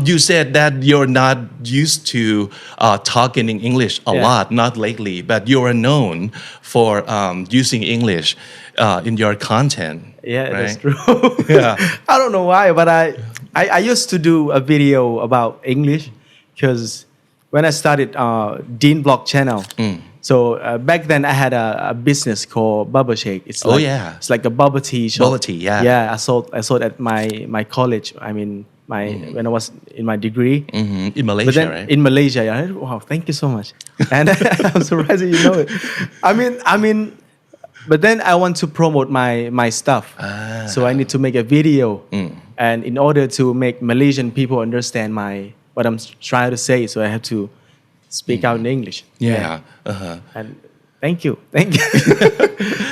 You said that you're not used to talking in English a lot, not lately, but you are known for using English in your content. Yeah, right? that's true. Yeah. I don't know why, but I used to do a video about English because when I started Dean Blog channel, so back then I had a business called Bubble Shake. It's Oh, like, yeah. it's like a bubble tea shop. Bubble tea, yeah. Yeah, I sold at my college. I mean, when I was in my degree. In Malaysia, But then right? in Malaysia, yeah. Wow, thank you so much. And I'm surprised that you know it. I mean, but then I want to promote my stuff. So I need to make a video. And in order to make Malaysian people understand what I'm trying to say, so I have to speak out in English. Yeah. And thank you.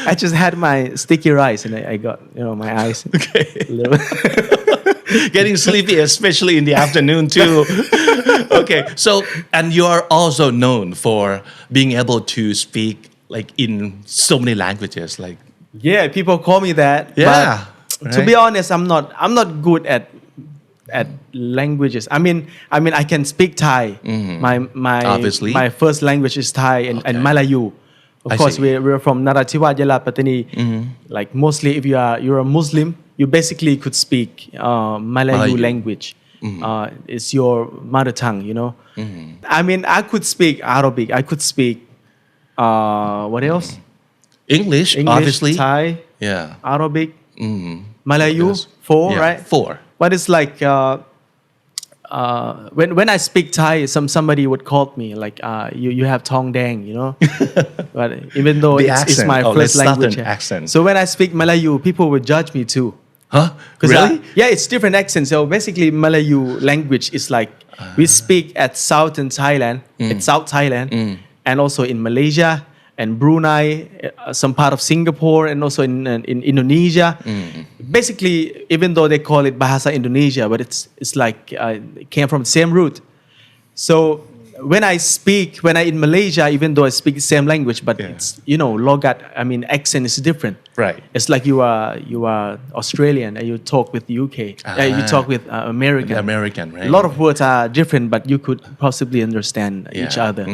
I just had my sticky rice and I got, my eyes. Okay. a little- Getting sleepy, especially in the afternoon too. Okay, so and you are also known for being able to speak like in so many languages, like Yeah, people call me that. Yeah, But to right. be honest, I'm not good at languages. I mean, I can speak Thai. Obviously. My first language is Thai and Okay. Malayu. Of I course, see. we're from Narathiwat, Yala, Pattani. Like mostly, if you're a Muslim, you basically could speak Malayu Malayu. language. It's your mother tongue, I mean, I could speak Arabic. I could speak what else? English, obviously. Thai, Yeah. Arabic, Malayu, Yes. four, Yeah, right? 4. But it's like when I speak Thai, somebody would call me like you have Tong Dang, But even though The it's accent. my Oh, first like language, Southern accent. So when I speak Malayu, people would judge me too. Huh? 'Cause Really? yeah, it's different accents. So basically, Malayu language is like we speak at southern Thailand, at South Thailand, and also in Malaysia and Brunei, some part of Singapore, and also in Indonesia. Basically, even though they call it Bahasa Indonesia, but it's like it came from the same root. So when I in Malaysia, even though I speak the same language, but Yeah. it's logat. I mean, accent is different. Right. It's like you are Australian and you talk with UK. You talk with American. American, right? A lot of words are different, but you could possibly understand each Yeah. other.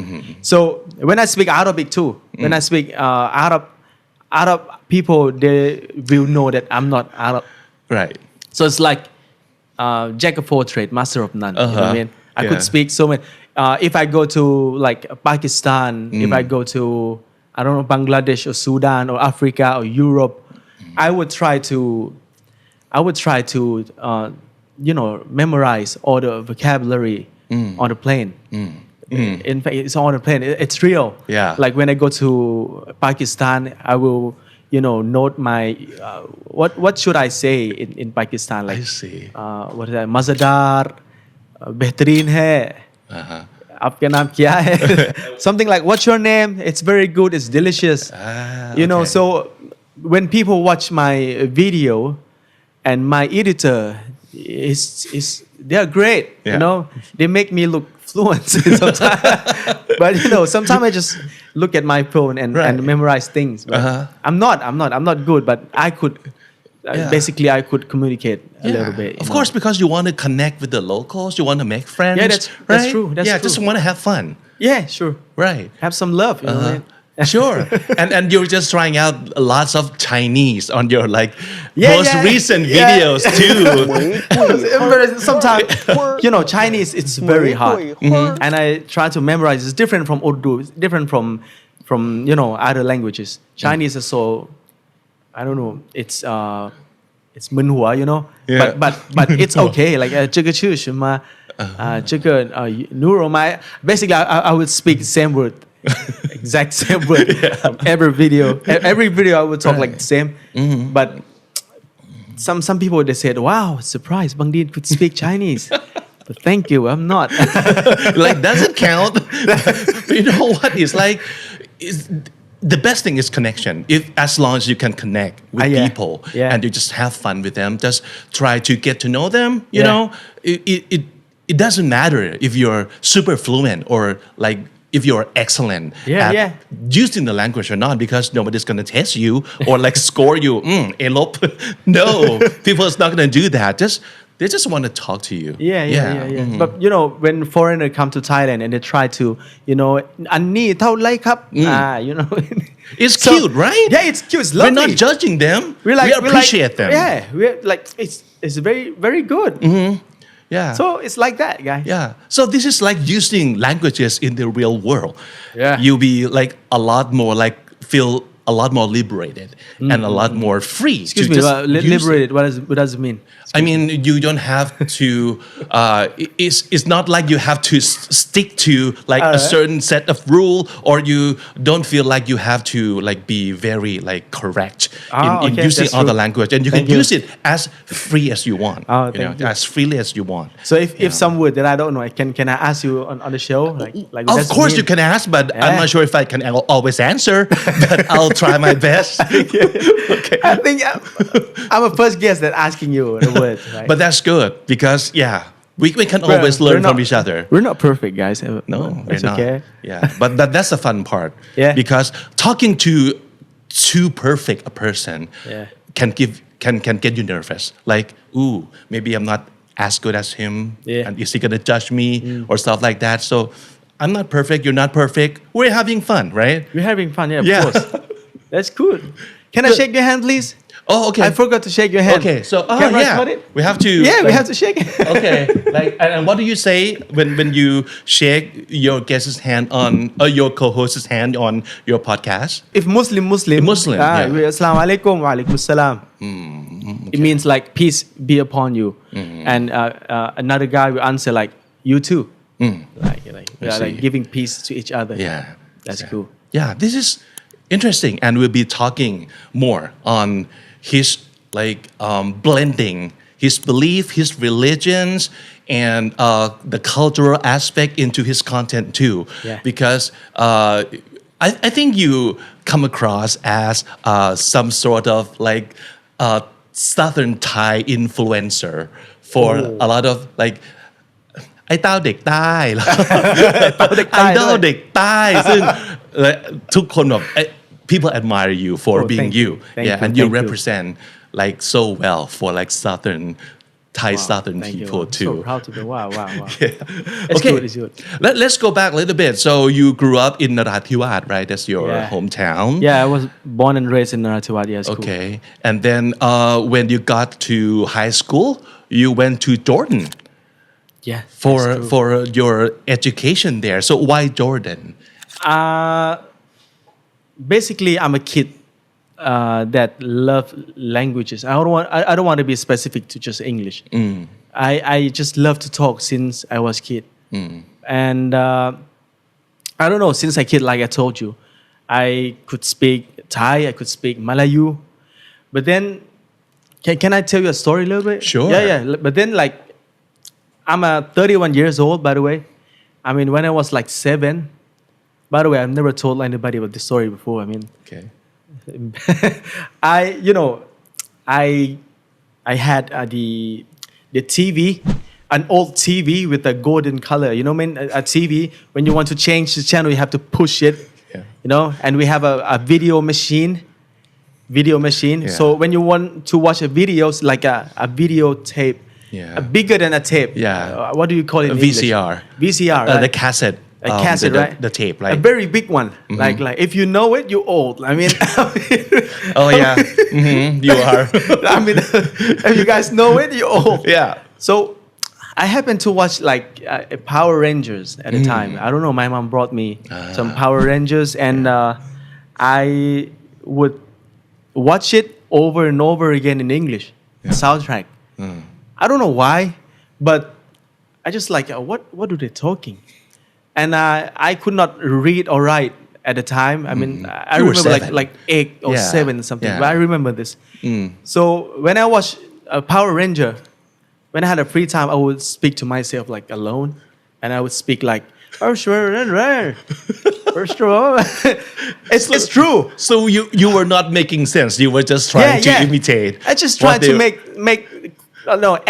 So when I speak Arabic too, when I speak Arab people, they will know that I'm not Arab. Right. So it's like jack of all trades, master of none. You know what I mean? I Yeah. could speak so many. If I go to like Pakistan, if I go to I don't know Bangladesh or Sudan or Africa or Europe, I would try to memorize all the vocabulary on the plane. In fact, it's on the plane. It's real. Yeah. Like when I go to Pakistan, I will note my what should I say in Pakistan? Like I see. what is that? Mazadar, बेहतरीन है. आपका नाम क्या है? Something like, what's your name? It's very good. It's delicious. Okay. So when people watch my video, and my editor they are great. Yeah. They make me look fluent sometimes. But sometimes I just look at my phone and Right. memorize things. But I'm not good, but I could. Basically, I could communicate a little bit. Of course, because you want to connect with the locals, you want to make friends. Yeah, that's right? true, that's yeah, true. just want to have fun. Yeah, sure. Right. Have some love. You know what I mean? Sure. and you're just trying out lots of Chinese on your Yeah, most yeah, recent yeah. videos too. But sometimes, Chinese, it's very hard. And I try to memorize. It's different from Urdu. It's different from other languages. Chinese is so, I don't know. It's Menhua, Yeah. But it's okay. Like 这个是什么？这个neuro my. Basically, I would speak the same word. Exact same word. Every video I would talk like the same. But some people they said, "Wow, surprised Bang Deen could speak Chinese." But thank you, I'm not. Does it count? You know what? It's like, the best thing is connection. As long as you can connect with Yeah. people Yeah. and you just have fun with them, just try to get to know them. You Yeah. know, it doesn't matter if you're super fluent or like if you're excellent at using the language or not, because nobody's going to test you or like score you. Elop. No, people is not going to do that. Just they just want to talk to you. Yeah. Mhm. But when foreigner come to Thailand and they try to, อันนี้เท่าไรครับ It's So- cute, right? Yeah, it's cute. It's We're lovely. not judging them. We we appreciate them. Yeah, we're like it's very very good. Yeah. So it's like that, guys. Yeah. So this is like using languages in the real world. Yeah. You'll be like a lot more like feel a lot more liberated and a lot more free. Excuse to me, just use it. liberated. What does it mean? I mean, you don't have to. It's not like you have to stick to like a Alright. certain set of rule, or you don't feel like you have to like be very like correct in Okay, using that's other true. language, and you Thank can you. use it as free as you want. Thank you. As freely as you want. So if some word that I don't know, can I ask you on the show? Like what Of does it course, mean? you can ask, but I'm Yeah. not sure if I can always answer. But I'll try my best. Okay. I think I'm a first guest that asking you the word. Right? But that's good because we can We're- always we're learn from not- each other. We're not perfect, guys. No, that's we're not. okay. Yeah, but that's the fun part. Yeah. Because talking to too perfect a person Yeah. can get you nervous. Like, ooh, maybe I'm not as good as him, Yeah. and is he gonna judge me or stuff like that? So I'm not perfect. You're not perfect. We're having fun, right? We're having fun, yeah, of Yeah. course. That's good. Can I Good. shake your hand, please? Oh, okay. I forgot to shake your hand. Okay, so Can I yeah, cut it? we have to. Yeah, we like- have to shake. Okay, like, and what do you say when you shake your guest's hand on your co-host's hand on your podcast? If Muslim, Muslim, yeah. we Assalamu alaikum wa alaikum salam. It means like peace be upon you, and another guy will answer like you too, we are see. like giving peace to each other. Yeah, That's Yeah. cool. Yeah, this is interesting, and we'll be talking more on his like blending his belief, his religions, and the cultural aspect into his content too. Yeah. Because I think you come across as some sort of like Southern Thai influencer for a lot of like ไอ้เต้าเด็กใต้ ไอดอลเด็กใต้ซึ่งทุกคนแบบ people admire you for Oh, being thank you you. Thank yeah you, and you thank you. represent like so well for like southern Thai southern Thank you. people I'm too So proud to be. Wow. It's okay good, it's good. let's go back a little bit so you grew up in Narathiwat right that's your Yeah. hometown Yeah, I was born and raised in Narathiwat. Yeah, it's cool. okay and then when you got to high school you went to Jordan Yeah. that's true. for your education there. So why Jordan? Basically, I'm a kid that love languages. I don't want to be specific to just English. I just love to talk since I was kid, and I don't know. Since I kid, like I told you, I could speak Thai. I could speak Malayu, but then can I tell you a story a little bit? Sure. Yeah. But then like I'm 31 years old, by the way. I mean, when I was like 7. By the way, I've never told anybody about this story before. I mean, Okay. I had the TV, an old TV with a golden color. You know, what I mean, a TV. When you want to change the channel, you have to push it. Yeah. You know, and we have a video machine. Yeah. So when you want to watch a video, it's like a videotape. Yeah. Bigger than a tape. Yeah. What do you call it? A in English? VCR. VCR. Right? The cassette. A cassette, the, right? The tape, A right? very big one. Like if you know it, you're old. I mean, Oh yeah, you are. I mean, if you guys know it, you're old. Yeah. So I happened to watch like Power Rangers at the time. I don't know. My mom brought me some Power Rangers, and I would watch it over and over again in English soundtrack. I don't know why, but I just like what are they talking? And I could not read or write at the time. I mean, I You were remember 7. like 8 or Yeah. 7 something. Yeah. But I remember this. So when I watch Power Ranger, when I had a free time, I would speak to myself like alone, and I would speak like, "Oh sure, first of all," it's true. So you were not making sense. You were just trying to imitate. I just what tried to they- make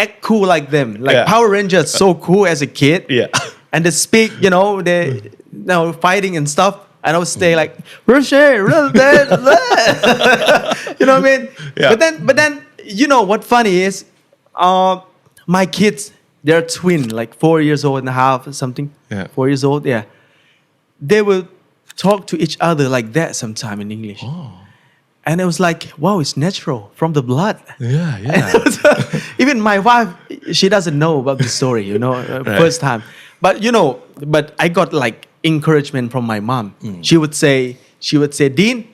act cool like them. Like Yeah. Power Rangers, so cool as a kid. Yeah. And they speak, they fighting and stuff. And I would stay like, you know what I mean? Yeah. But then, what funny is, my kids, they're twin, like 4 years old and a half or something. Yeah. 4 years old, yeah. They will talk to each other like that sometime in English. And it was like, wow, it's natural from the blood. Yeah, yeah. Even my wife, she doesn't know about the story, first time. But but I got like encouragement from my mom. She would say, Dean,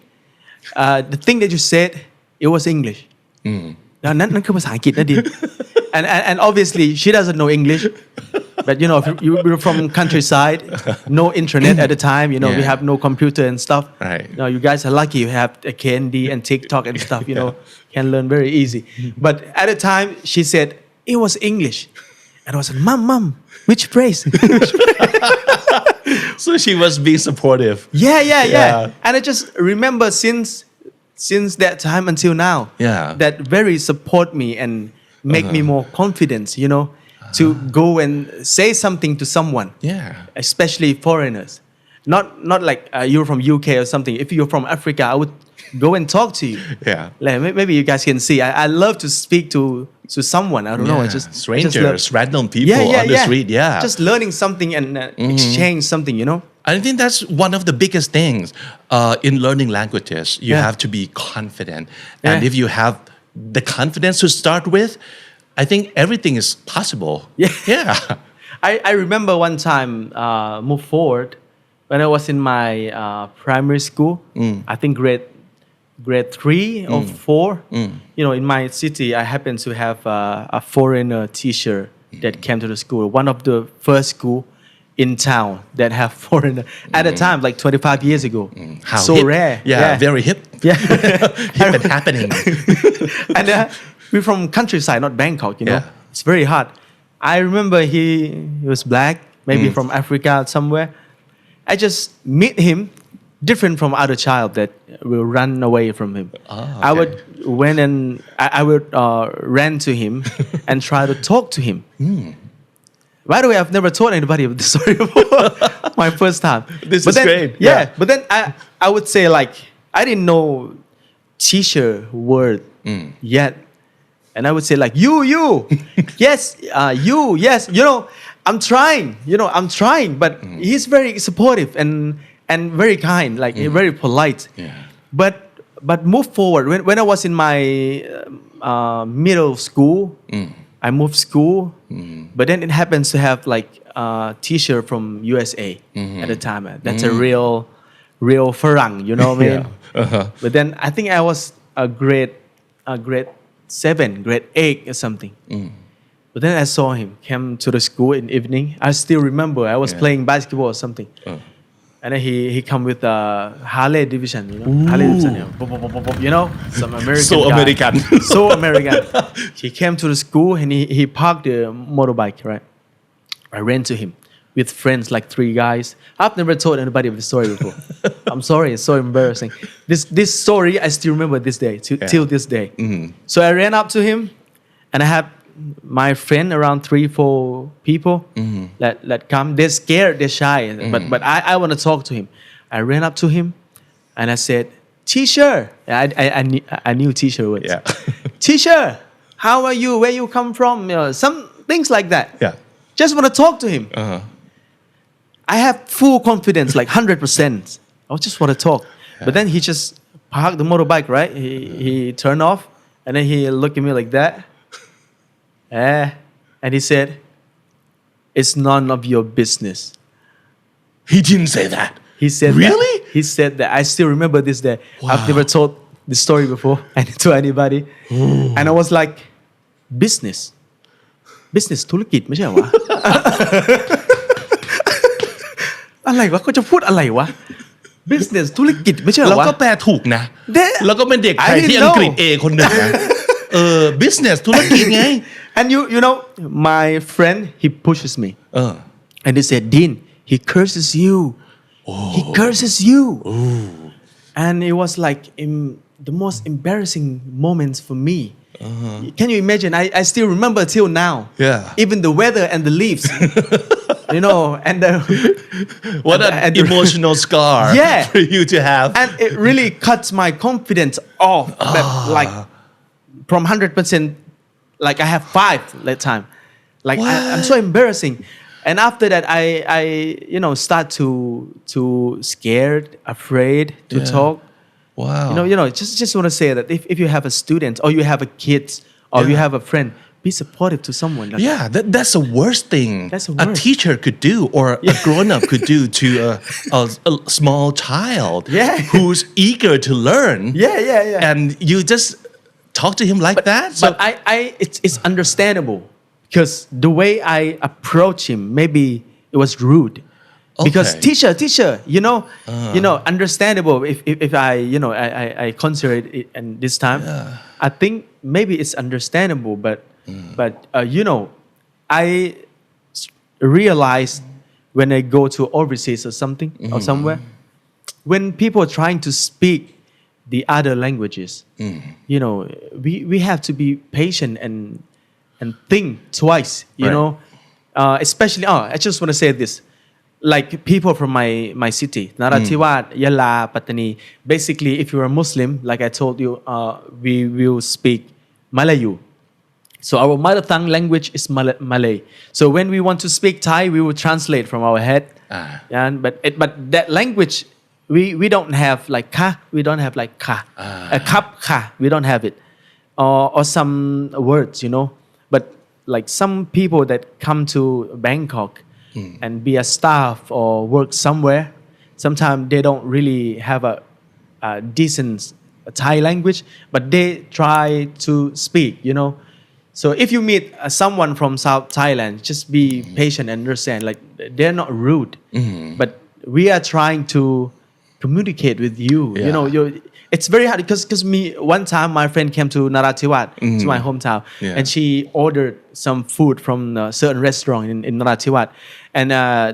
the thing that you said, it was English. นั่นคือภาษาอังกฤษนะดิน and obviously she doesn't know English but if you're from countryside no internet at the time we have no computer and stuff Right. you guys are lucky you have a Candy and TikTok and stuff can learn very easy but at the time she said it was English and I was like mom which phrase So she was being supportive. yeah and I just remember since that time until now Yeah. that very support me and make me more confident to go and say something to someone Yeah. especially foreigners not like you're from UK or something if you're from Africa I would go and talk to you Yeah. like maybe you guys can see I love to speak to someone I don't know I just strangers, random people on the street. Yeah. just learning something and exchange something I think that's one of the biggest things in learning languages. You Yeah. have to be confident. And Yeah. if you have the confidence to start with, I think everything is possible. Yeah. Yeah. I remember one time move forward when I was in my primary school I think grade 3 or 4 in my city I happened to have a foreigner teacher that came to the school one of the first school in town that have foreigner at the time like 25 years ago How so hip. rare Yeah, very hip. yeah Hip and happening. and we're from countryside not Bangkok Yeah. it's very hard I remember he was black maybe from Africa somewhere I just meet him different from other child that will run away from him I would went and I would ran to him and try to talk to him by the way I've never told anybody of this story before my first time This but is then, great. yeah but then I would say like I didn't know teacher word yet and I would say like you yes you yes I'm trying but he's very supportive and very kind like very polite Yeah. but move forward when I was in my middle school I moved school but then it happens to have like a teacher from USA at the time that's a real Farang man but then I think I was a grade 7 grade 8 or something but then I saw him came to the school in evening I still remember I was playing basketball or something and then he come with a Harley Davidson Harley Davidson some American So guy. American. So American he came to the school and he parked the motorbike right I ran to him with friends like 3 guys I've never told anybody of the story before I'm sorry it's so embarrassing this story I still remember this day till this day so I ran up to him and I had my friend around 3-4 people that come they're scared they're shy but I want to talk to him I ran up to him and I said teacher I knew teacher words Yeah. teacher how are you where you come from some things like that Yeah. just want to talk to him I have full confidence like 100% I just want to talk but then he just parked the motorbike right he turned off and then he looked at me like that and he said it's none of your business He didn't say that. he said Really? that. He said that I still remember this day I've never told this story before to anybody and I was like business ธุรกิจไม่ใช่เหรอวะ อะไรวะเขาจะพูดอะไรวะ business ธุรกิจไม่ใช่เหรอ แล้ว วะ ก็แปลถูกนะ แล้วก็เป็นเด็กไทย I didn't ที่อังกฤษ know. A คนหนึ่งนะbusiness ธุรกิจไง and you know my friend he pushes me เออ and he said Dean he curses you he curses you and it was like the most embarrassing moments for me can you imagine I still remember till now Yeah. even the weather and the leaves and the What an and the- emotional scar Yeah. for you to have. and it really cuts my confidence off like from 100% like I have 5 that time Like What? I'm so embarrassing. And after that, I start to scared, afraid to Yeah. talk. Wow. Just want to say that if you have a student or you have a kid or you Yeah. have a friend, be supportive to someone. Like, Yeah, that's the worst thing That's the a worst. teacher could do or a grown-up could do to a small child Yeah. who's eager to learn. Yeah. And you just talk to him like that. So But it's understandable because the way I approach him, maybe it was rude. Because Okay. teacher, understandable. If I consider it and this time, I think maybe it's understandable. But I realize when I go to overseas or something or somewhere, when people are trying to speak the other languages, we have to be patient and think twice. Right. Especially I just want to say this. Like people from my city, Narathiwat, Yala, Pattani. Basically, if you're a Muslim, like I told you, we will speak Malayu. So our mother tongue language is Malay. So when we want to speak Thai, we will translate from our head. But that language, we don't have like ka. We don't have like ka. A cup ka. We don't have it. Or some words, But like some people that come to Bangkok and be a staff or work somewhere, sometimes they don't really have a decent Thai language, but they try to speak, So if you meet someone from South Thailand, just be patient and understand. Like they're not rude, but we are trying to communicate with you. It's very hard because me one time my friend came to Narathiwat to my hometown, and she ordered some food from a certain restaurant in Narathiwat, and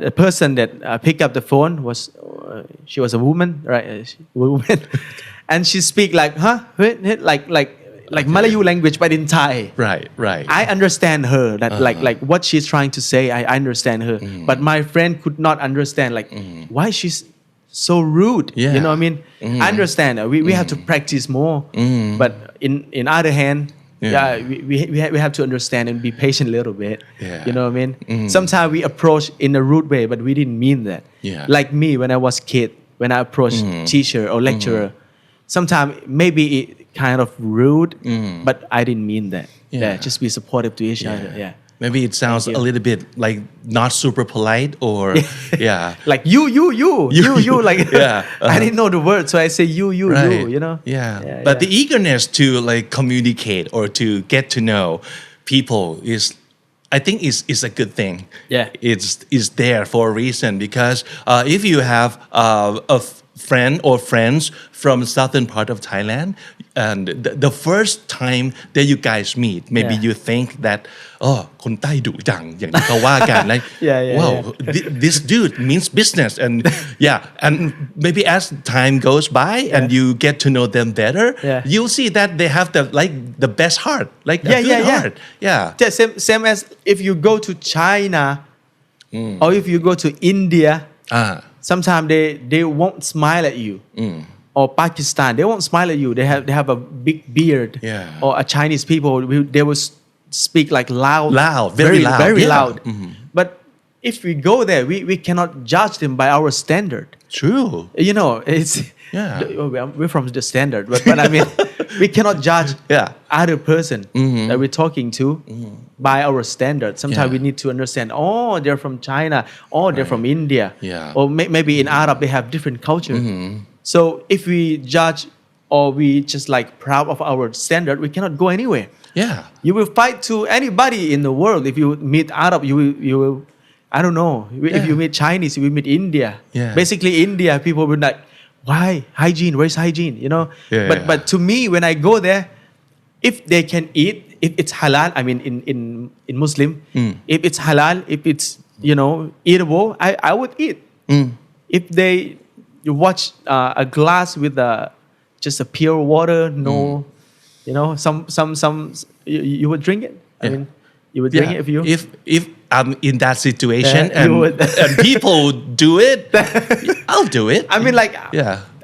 the person that picked up the phone was she was a woman, right? Woman, and she speak like like Malayu language but in Thai. Right. I understand her that like what she's trying to say. I understand her, but my friend could not understand like why she's so rude. Yeah. You know what I mean? I understand. We have to practice more, but in other hand, we have to understand and be patient a little bit. Yeah. You know what I mean? Sometimes we approach in a rude way, but we didn't mean that. Yeah. Like me when I was kid, when I approached teacher or lecturer, sometimes maybe it kind of rude, but I didn't mean that. Yeah. Just be supportive to each other. Yeah. Maybe it sounds a little bit like not super polite or Like you like Yeah. I didn't know the word, so I say you, Right. Yeah, But the eagerness to like communicate or to get to know people I think is a good thing. Yeah. It's there for a reason because if you have a friend or friends from southern part of Thailand and the first time that you guys meet, maybe Yeah. you think that คนใต้ดุจังอย่างที่เขาว่ากัน like Yeah. wow this dude means business and and maybe as time goes by and you get to know them better, you'll see that they have the best heart, like a good heart. Same as if you go to China or if you go to India, sometimes they won't smile at you. Or Pakistan, they won't smile at you. They have a big beard. Yeah. Or a Chinese people, they will speak like loud, very loud, very yeah. loud. But if we go there, we cannot judge them by our standard. True. It's Yeah. we're from the standard, but I mean, we cannot judge other person that we're talking to by our standard. Sometimes we need to understand. Oh, they're from China. Oh, they're from India. Yeah. Or maybe in Arab they have different culture. So if we judge or we just like proud of our standard, we cannot go anywhere. Yeah. You will fight to anybody in the world. If you meet Arab, you will I don't know. If you meet Chinese, you will meet India. Yeah. Basically, India people will like, why hygiene? Where's hygiene? But to me, when I go there, if they can eat, if it's halal, I mean in Muslim, if it's halal, if it's eatable, I would eat. If they watch a glass with just a pure water, some you would drink it. I mean, you would drink it if I'm in that situation and people do it, I'll do it. I mean, like,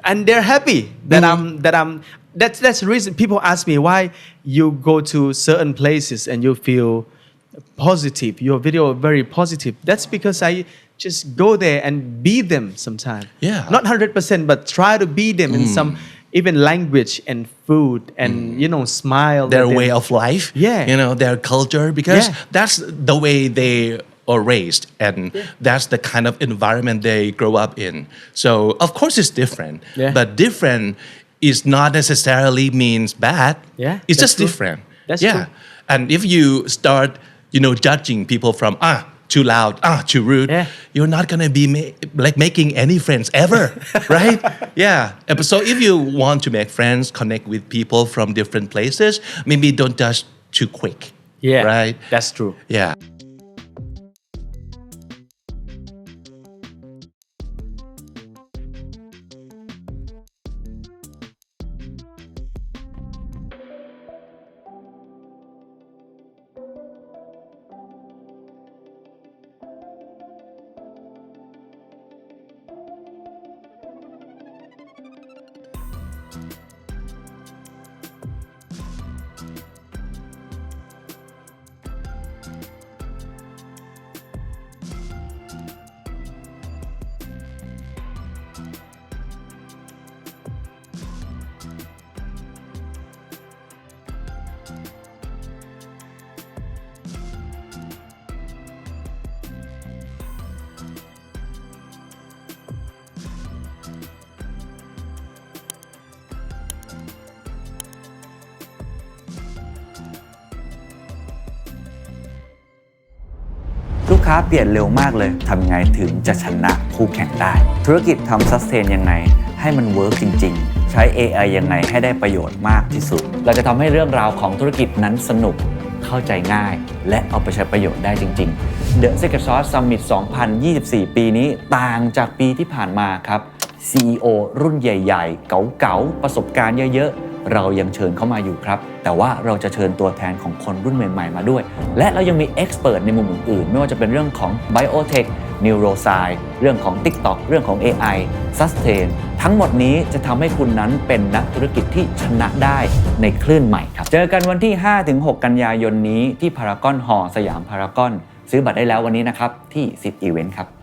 and they're happy that I'm. That's the reason people ask me why you go to certain places and you feel positive. Your video very positive. That's because I just go there and be them sometimes. Yeah. Not 100%, but try to be them in some even language and food and smile. Their with them. way of life, Yeah. Their culture, because Yeah. that's the way they are raised, and that's the kind of environment they grow up in. So of course it's different, Yeah. but different is not necessarily means bad. Yeah, It's that's just true. different. That's yeah. true. And if you start, judging people from too loud, too rude, Yeah. you're not gonna be making any friends ever, right? Yeah. So if you want to make friends, connect with people from different places, maybe don't judge too quick. Yeah. Right. That's true. Yeah.ลูกค้าเปลี่ยนเร็วมากเลยทำยังไงถึงจะชนะคู่แข่งได้ธุรกิจทำซัสเทนยังไงให้มันเวิร์กจริงๆใช้ AI ยังไงให้ได้ประโยชน์มากที่สุดเราจะทำให้เรื่องราวของธุรกิจนั้นสนุกเข้าใจง่ายและเอาไปใช้ประโยชน์ได้จริงๆ The Secret Sauce Summit 2024 ปีนี้ต่างจากปีที่ผ่านมาครับ CEO รุ่นใหญ่ๆเก๋าๆประสบการณ์เยอะๆเรายังเชิญเข้ามาอยู่ครับแต่ว่าเราจะเชิญตัวแทนของคนรุ่นใหม่ๆมาด้วยและเรายังมีเอ็กซ์เพิร์ทในมุมอื่นๆไม่ว่าจะเป็นเรื่องของ Biotech Neuroscience เรื่องของ TikTok เรื่องของ AI Sustain ทั้งหมดนี้จะทำให้คุณนั้นเป็นนักธุรกิจที่ชนะได้ในคลื่นใหม่ครับเจอกันวันที่ 5-6 กันยายนนี้ที่พารากอนฮอลล์สยามพารากอนซื้อบัตรได้แล้ววันนี้นะครับที่10 Event ครับ